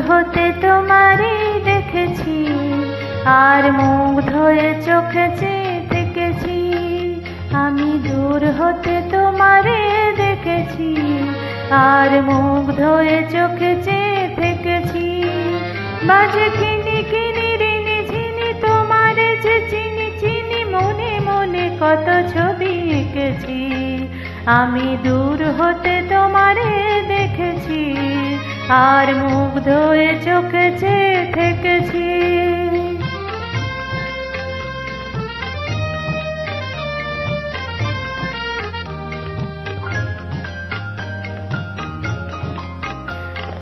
হতে তোমারে দেখেছি, আর মুগ্ধ হয়ে চোখে চেয়ে থেকেছি। আমি দূর হতে তোমারে দেখেছি, আর মুগ্ধ হয়ে চোখে চেয়ে থেকেছি। বাজে কিনি কিনি ঋণী ঝিনি তোমারে যে চিনি চিনি, মনে মনে কত ছবি এঁকেছি। আমি দূর হতে তোমারে দেখেছি, আর মুগ্ধ হয়ে চোখে চেয়ে থেকেছি।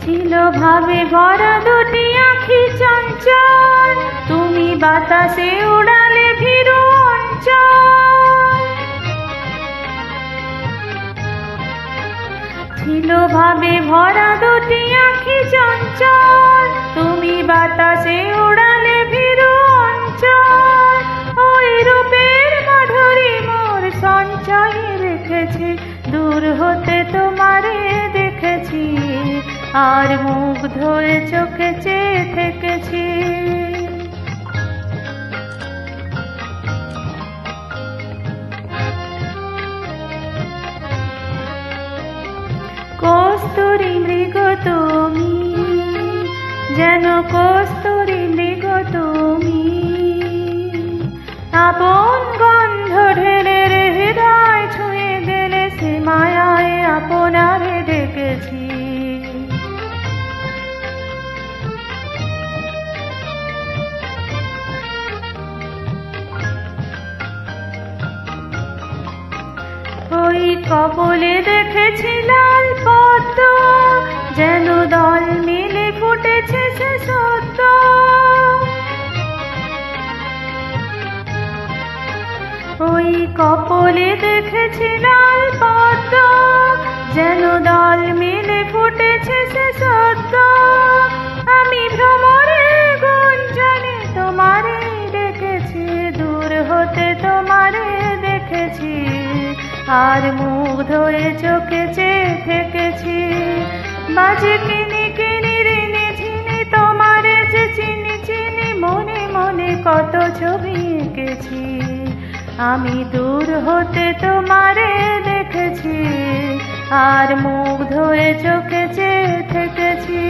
ছিল ভাবে ভরা দুটি আঁখি চঞ্চল, তুমি বাতাসে উড়ালে ভীরু অঞ্চল। ছিল ভাবে ভরা দুটি আঁখি চঞ্চল, তুমি বাতাসে উড়ালে ভীরু অঞ্চল। ওই রূপের মাধুরী মোর সঞ্চয়ে রেখেছি, দূর হতে তোমারে দেখেছি, আর মুগ্ধ হয়ে চোখে চেয়ে থেকেছি। কস্তুরী মৃগ তুমি, যেন কস্তুরী মৃগ তুমি, আপন গন্ধ ঢেলে হৃদয় ছুঁয়ে গেলে, সে মায়ায় আপনারে ডেকেছি। ওই কপলে দেখেছি লাল পদ্ম, যেন দল মিলে ফুটেছে সে সদ্য। ওই কপলে দেখেছি লাল পদ্ম, যেন দল মিলে ফুটেছে সে সদ্য। আমি ভ্রমরে গুঞ্জনে তোমারে দেখেছি, দূর হতে তোমারে দেখেছি, আর মুগ্ধ হয়ে চোখে চেয়ে থেকেছি। বাজে কিনি কিনি ঋণী ঝিনি তোমারে যে চিনি চিনি, মনে মনে কত ছবি এঁকেছি। আমি দূর হতে তোমারে দেখেছি, আর মুগ্ধ হয়ে চোখে চেয়ে থেকেছি।